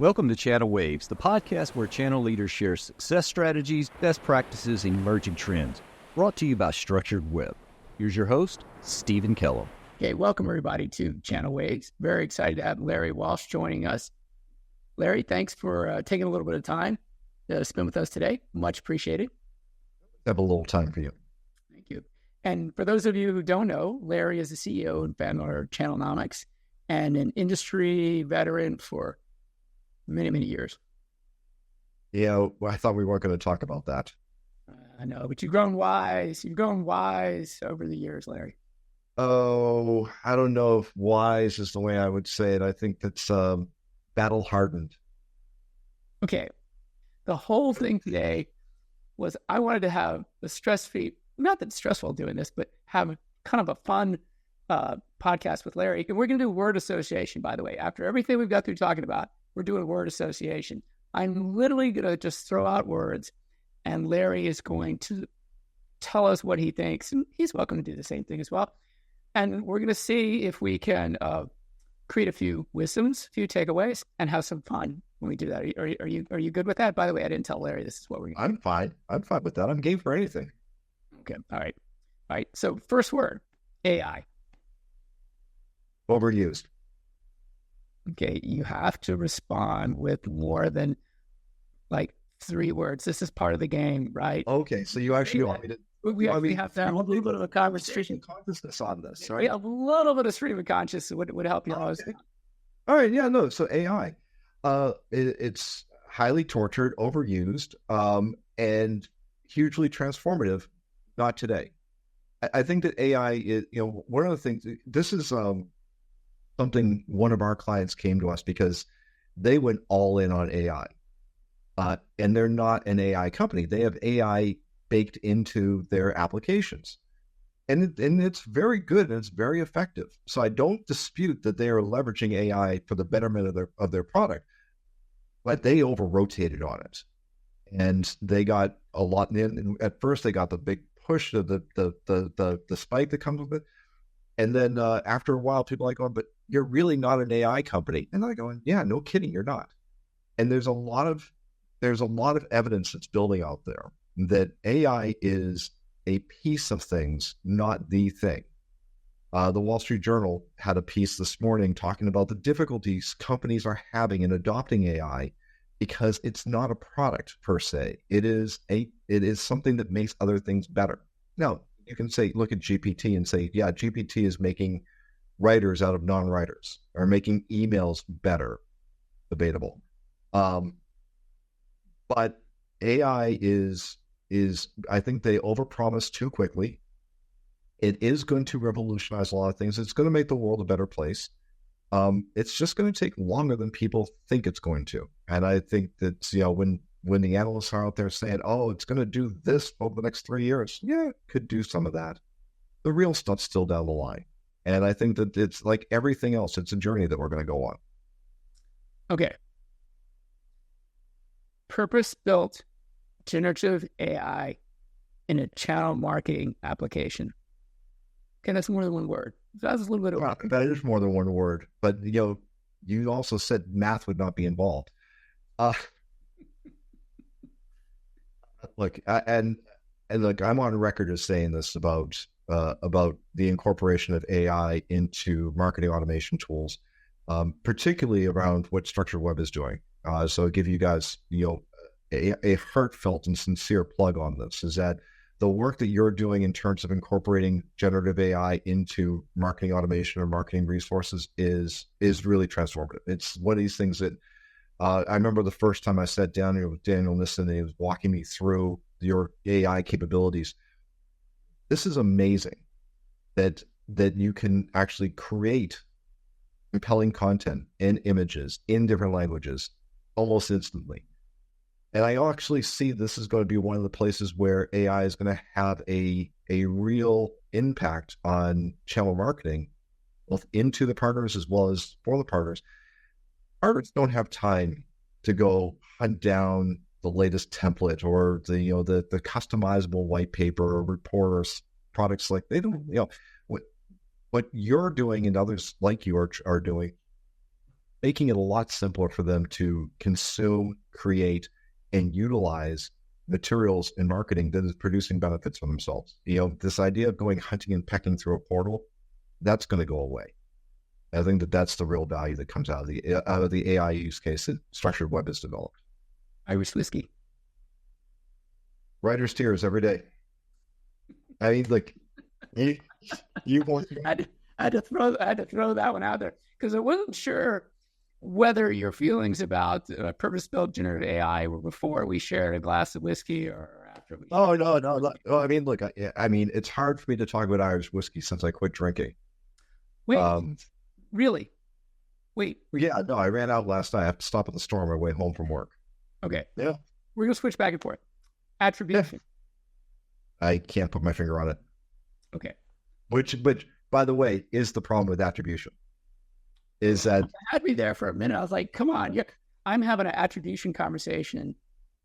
Welcome to ChannelWaves, the podcast where channel leaders share success strategies, best practices, and emerging trends. Brought to you by StructuredWeb. Here's your host, Steven Kellam. Okay, welcome everybody to ChannelWaves. Very excited to have Larry Walsh joining us. Larry, thanks for taking a little bit of time to spend with us today. Much appreciated. Have a little time for you. Thank you. And for those of you who don't know, Larry is the CEO and founder of Channelnomics and an industry veteran for many, many years. Yeah, well, I thought we weren't going to talk about that. I know, but you've grown wise. You've grown wise over the years, Larry. Oh, I don't know if wise is the way I would say it. I think that's battle hardened. Okay. The whole thing today was I wanted to have a stress-free, not that it's stressful doing this, but have kind of a fun podcast with Larry. And we're going to do word association, by the way. After everything we've got through talking about, we're doing word association. I'm literally going to just throw out words, and Larry is going to tell us what he thinks. And he's welcome to do the same thing as well. And we're going to see if we can create a few wisdoms, a few takeaways, and have some fun when we do that. Are you good with that? By the way, I didn't tell Larry this is what we're going to do. I'm fine. I'm fine with that. I'm game for anything. Okay. All right. So first word, AI. Overused. Okay. You have to respond with more than like 3 words. This is part of the game, right? Okay. So you actually want me to... We have to have a little bit of a conversation. Consciousness on this, right? Yeah, a little bit of stream of consciousness would help you. All right. Yeah, no. So AI, it's highly tortured, overused, and hugely transformative. Not today. I think that AI is, one of the things, this is something one of our clients came to us because they went all in on AI. And they're not an AI company. They have AI baked into their applications. And it's very good and it's very effective. So I don't dispute that they are leveraging AI for the betterment of their product, but they over-rotated on it. And they got a lot in. At first, they got the big push of the spike that comes with it. And then after a while, people are like, oh, but you're really not an AI company. And they're going, yeah, no kidding, you're not. And there's a lot of evidence that's building out there that AI is a piece of things, not the thing. The Wall Street Journal had a piece this morning talking about the difficulties companies are having in adopting AI because it's not a product per se. It is something that makes other things better. Now, you can say, look at GPT and say, yeah, GPT is making writers out of non-writers or making emails better. Debatable. But AI is I think they overpromised too quickly. It is going to revolutionize a lot of things. It's going to make the world a better place. It's just going to take longer than people think it's going to. And I think that, when the analysts are out there saying, oh, it's going to do this over the next 3 years. Yeah, it could do some of that. The real stuff's still down the line. And I think that it's like everything else. It's a journey that we're going to go on. Okay. Purpose-built generative AI in a channel marketing application. Okay, that's more than one word. That's a little bit of that is more than one word. But you also said math would not be involved. Look, and look, I'm on record as saying this about the incorporation of AI into marketing automation tools, particularly around what StructuredWeb is doing. So I'll give you guys, a heartfelt and sincere plug on this, is that the work that you're doing in terms of incorporating generative AI into marketing automation or marketing resources is really transformative. It's one of these things that I remember the first time I sat down here with Daniel Nissen and he was walking me through your AI capabilities. This is amazing that you can actually create compelling content and images in different languages almost instantly. And I actually see this is going to be one of the places where AI is going to have a real impact on channel marketing, both into the partners as well as for the partners. Partners don't have time to go hunt down the latest template or the customizable white paper or report or products like they don't, what you're doing and others like you are doing making it a lot simpler for them to consume, create, and utilize materials in marketing that is producing benefits for themselves. This idea of going hunting and pecking through a portal, that's going to go away. I think that's the real value that comes out of the AI use case that StructuredWeb has developed. Irish whiskey. Writer's tears every day. I mean, like, you want I had to throw that one out there because I wasn't sure whether your feelings about purpose-built generative AI were before we shared a glass of whiskey or after we. Oh, no. Well, I mean, look, I mean, it's hard for me to talk about Irish whiskey since I quit drinking. Wait, really? Wait. Yeah, no, I ran out last night. I have to stop at the store on my way home from work. Okay. Yeah. We're going to switch back and forth. Attribution. Yeah. I can't put my finger on it. Okay. Which, by the way, is the problem with attribution. Is that... It had me there for a minute. I was like, come on. I'm having an attribution conversation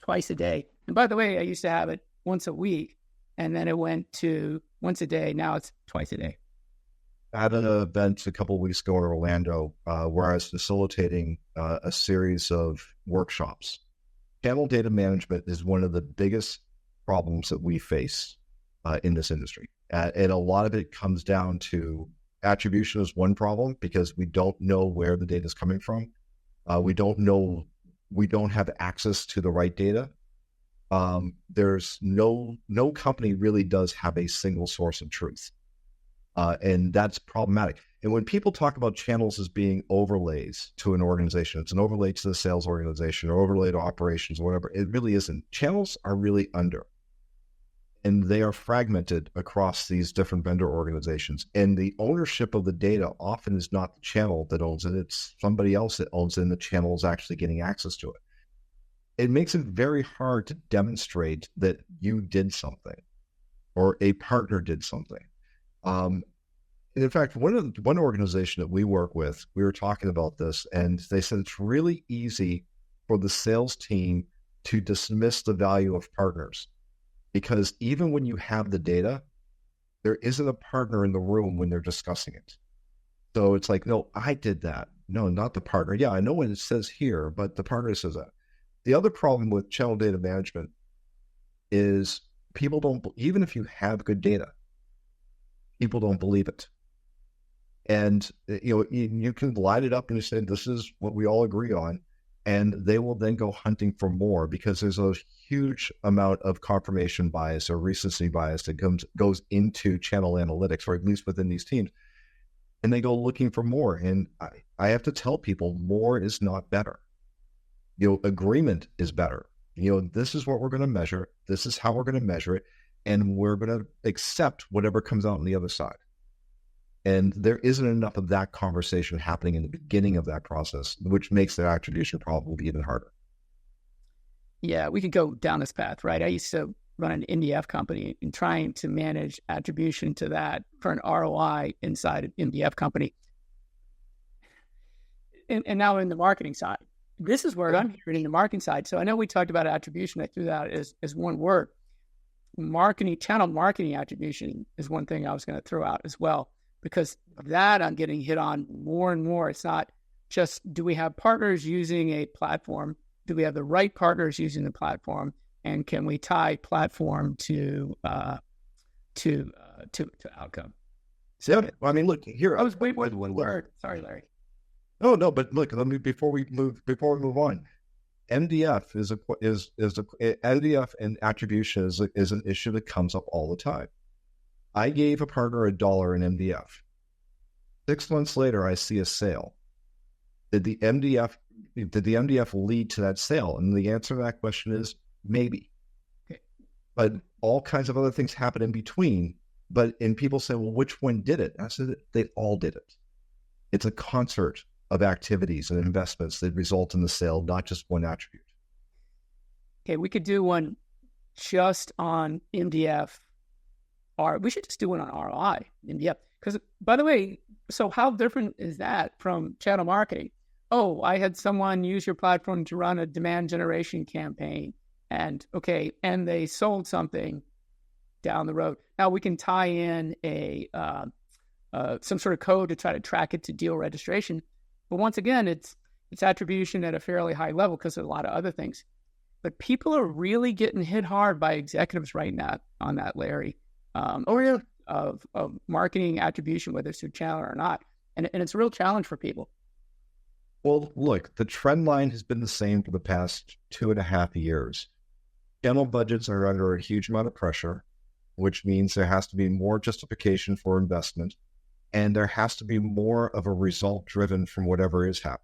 twice a day. And by the way, I used to have it once a week, and then it went to once a day. Now it's twice a day. I had an event a couple of weeks ago in Orlando where I was facilitating a series of workshops. Channel data management is one of the biggest problems that we face in this industry. And a lot of it comes down to attribution is one problem because we don't know where the data is coming from. We don't have access to the right data. There's no company really does have a single source of truth. And that's problematic. And when people talk about channels as being overlays to an organization, it's an overlay to the sales organization or overlay to operations or whatever, it really isn't. Channels are really under. And they are fragmented across these different vendor organizations. And the ownership of the data often is not the channel that owns it. It's somebody else that owns it, and the channel is actually getting access to it. It makes it very hard to demonstrate that you did something or a partner did something. In fact, one organization that we work with, we were talking about this, and they said it's really easy for the sales team to dismiss the value of partners. Because even when you have the data, there isn't a partner in the room when they're discussing it. So it's like, no, I did that. No, not the partner. Yeah, I know what it says here, but the partner says that. The other problem with channel data management is people don't, even if you have good data, people don't believe it. And, you can light it up and say, this is what we all agree on. And they will then go hunting for more because there's a huge amount of confirmation bias or recency bias that goes into channel analytics, or at least within these teams. And they go looking for more. And I have to tell people more is not better. Agreement is better. This is what we're going to measure. This is how we're going to measure it. And we're going to accept whatever comes out on the other side. And there isn't enough of that conversation happening in the beginning of that process, which makes the attribution problem even harder. Yeah, we could go down this path, right? I used to run an MDF company and trying to manage attribution to that for an ROI inside an MDF company. And now in the marketing side, this is where I'm hearing in the marketing side. So I know we talked about attribution. I threw that as one word. Channel marketing attribution is one thing I was going to throw out as well. Because that I'm getting hit on more and more. It's not just, do we have partners using a platform? Do we have the right partners using the platform? And can we tie platform to outcome? So, I mean, look here. I was waiting for one word. Sorry, Larry. No, but look. Let me before we move on. MDF MDF and attribution is an issue that comes up all the time. I gave a partner $1 in MDF. 6 months later, I see a sale. Did the MDF lead to that sale? And the answer to that question is maybe. Okay. But all kinds of other things happen in between. And people say, well, which one did it? I said, they all did it. It's a concert of activities and investments that result in the sale, not just one attribute. Okay, we could do one just on MDF. Or we should just do one on ROI. MDF. Because, by the way, so how different is that from channel marketing? Oh, I had someone use your platform to run a demand generation campaign. And they sold something down the road. Now we can tie in some sort of code to try to track it to deal registration. But once again, it's attribution at a fairly high level because of a lot of other things. But people are really getting hit hard by executives right now on that, Larry. Of marketing attribution, whether it's through channel or not. And it's a real challenge for people. Well, look, the trend line has been the same for the past 2.5 years. Channel budgets are under a huge amount of pressure, which means there has to be more justification for investment, and there has to be more of a result driven from whatever is happening.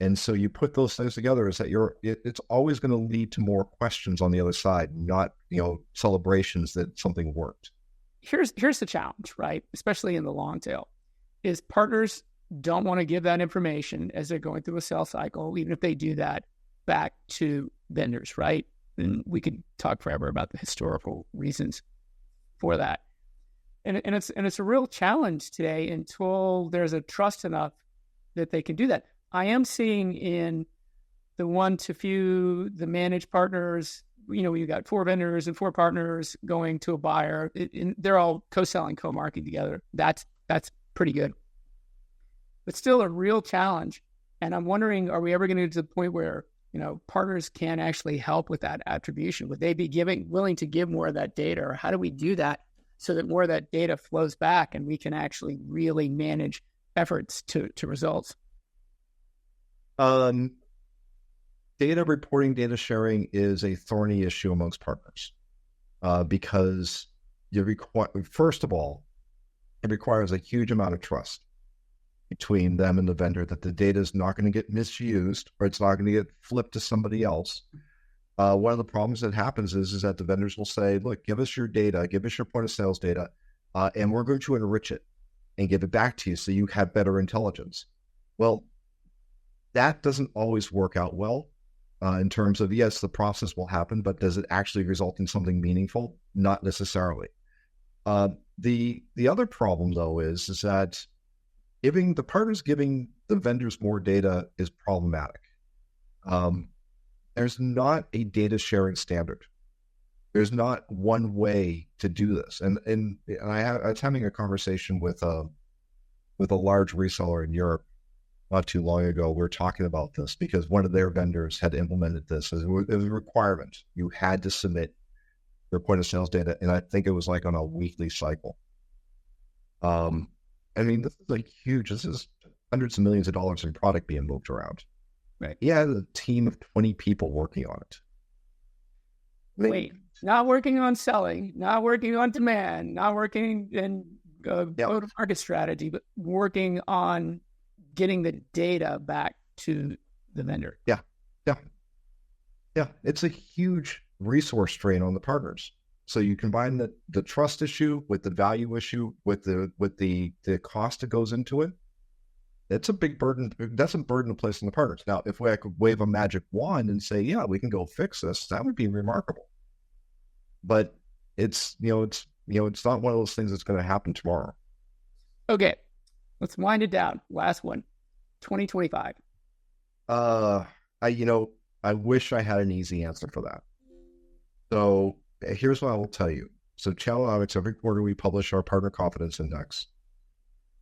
And so you put those things together is that it's always going to lead to more questions on the other side, not, celebrations that something worked. Here's the challenge, right? Especially in the long tail, is partners don't want to give that information as they're going through a sales cycle, even if they do that, back to vendors, right? And we could talk forever about the historical reasons for that. And it's a real challenge today until there's a trust enough that they can do that. I am seeing in the one to few, the managed partners, you got 4 vendors and 4 partners going to a buyer. They're all co-selling, co-marketing together. That's pretty good. But still a real challenge. And I'm wondering, are we ever going to get to the point where, partners can actually help with that attribution? Would they be willing to give more of that data? Or how do we do that so that more of that data flows back and we can actually really manage efforts to results? Data reporting, data sharing is a thorny issue amongst partners because first of all, it requires a huge amount of trust between them and the vendor that the data is not going to get misused or it's not going to get flipped to somebody else. One of the problems that happens is that the vendors will say, look, give us your data, give us your point of sales data, and we're going to enrich it and give it back to you so you have better intelligence. Well, that doesn't always work out well in terms of, yes, the process will happen, but does it actually result in something meaningful? Not necessarily. The other problem, though, is that giving the vendors more data is problematic. There's not a data sharing standard. There's not one way to do this. And I was having a conversation with a large reseller in Europe not too long ago. We were talking about this because one of their vendors had implemented this as a requirement. You had to submit your point of sales data, and I think it was like on a weekly cycle. This is hundreds of millions of dollars in product being moved around. Right. He had a team of 20 people working on it. Wait, not working on selling, not working on demand, not working in go-to-market strategy, but working on getting the data back to the vendor. Yeah. It's a huge resource strain on the partners. So you combine the trust issue with the value issue with the cost that goes into it. It's a big burden. That's a burden to place on the partners. Now, if I could wave a magic wand and say, yeah, we can go fix this, that would be remarkable. But it's not one of those things that's going to happen tomorrow. Okay, let's wind it down. Last one, 2025. I wish I had an easy answer for that. So here's what I will tell you. So Channelnomics, every quarter we publish our Partner Confidence Index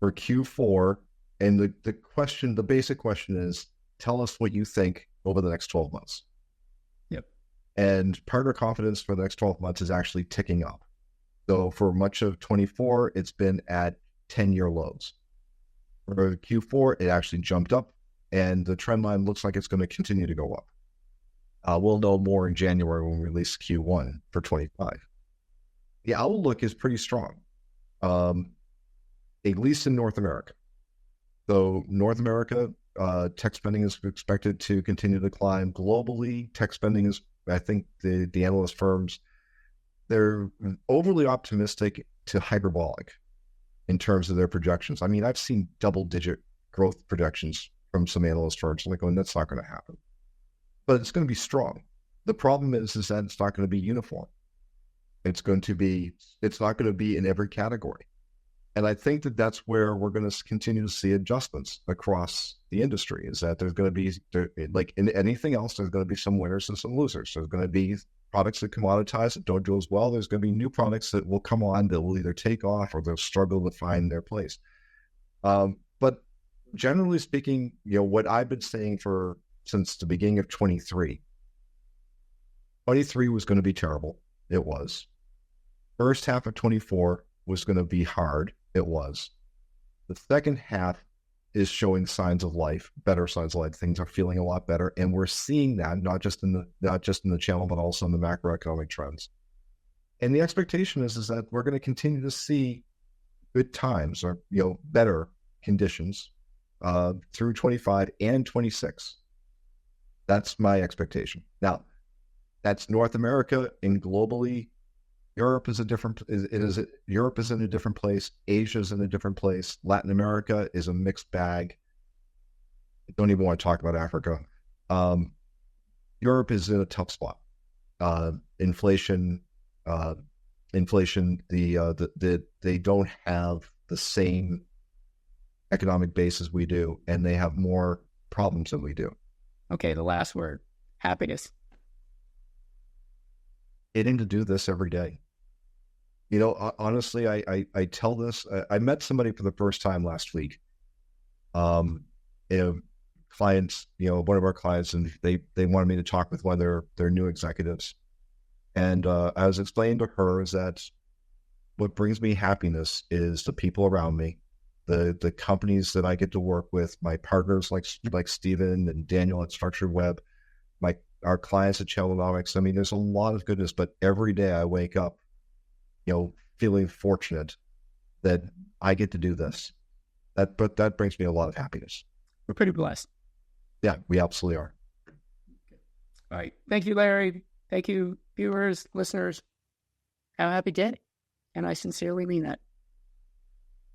for Q4. And the basic question is, tell us what you think over the next 12 months. Yep. And partner confidence for the next 12 months is actually ticking up. So for much of 24, it's been at 10-year lows. For Q4, it actually jumped up, and the trend line looks like it's going to continue to go up. We'll know more in January when we release Q1 for 25. The outlook is pretty strong, at least in North America. So North America, tech spending is expected to continue to climb. Globally, tech spending is, I think the analyst firms, they're overly optimistic to hyperbolic in terms of their projections. I mean, I've seen double-digit growth projections from some analyst firms. I'm like, going, that's not going to happen. But it's going to be strong. The problem is that it's not going to be uniform. It's not going to be in every category. And I think that's where we're going to continue to see adjustments across the industry, is that there's going to be, like in anything else, there's going to be some winners and some losers. There's going to be products that commoditize that don't do as well. There's going to be new products that will come on that will either take off or they'll struggle to find their place. But generally speaking, what I've been saying since the beginning of 23 was going to be terrible. It was. First half of 24 was going to be hard. It was. The second half is showing signs of life, better signs of life. Things are feeling a lot better, and we're seeing that not just in the channel, but also in the macroeconomic trends. And the expectation is that we're going to continue to see good times, or better conditions through 25 and 26. That's my expectation. Now, that's North America, and globally, Europe is Europe is in a different place. Asia is in a different place. Latin America is a mixed bag. I don't even want to talk about Africa. Europe is in a tough spot. Inflation. They don't have the same economic base as we do, and they have more problems than we do. Okay, the last word: happiness. Getting to do this every day. Honestly, I tell this. I met somebody for the first time last week. Clients, one of our clients, and they wanted me to talk with one of their new executives. And I was explaining to her is that what brings me happiness is the people around me, the companies that I get to work with, my partners like Steven and Daniel at StructuredWeb, our clients at Channelnomics. I mean, there's a lot of goodness, but every day I wake up, feeling fortunate that I get to do this. But that brings me a lot of happiness. We're pretty blessed. Yeah, we absolutely are. All right. Thank you, Larry. Thank you, viewers, listeners. Have a happy day. And I sincerely mean that.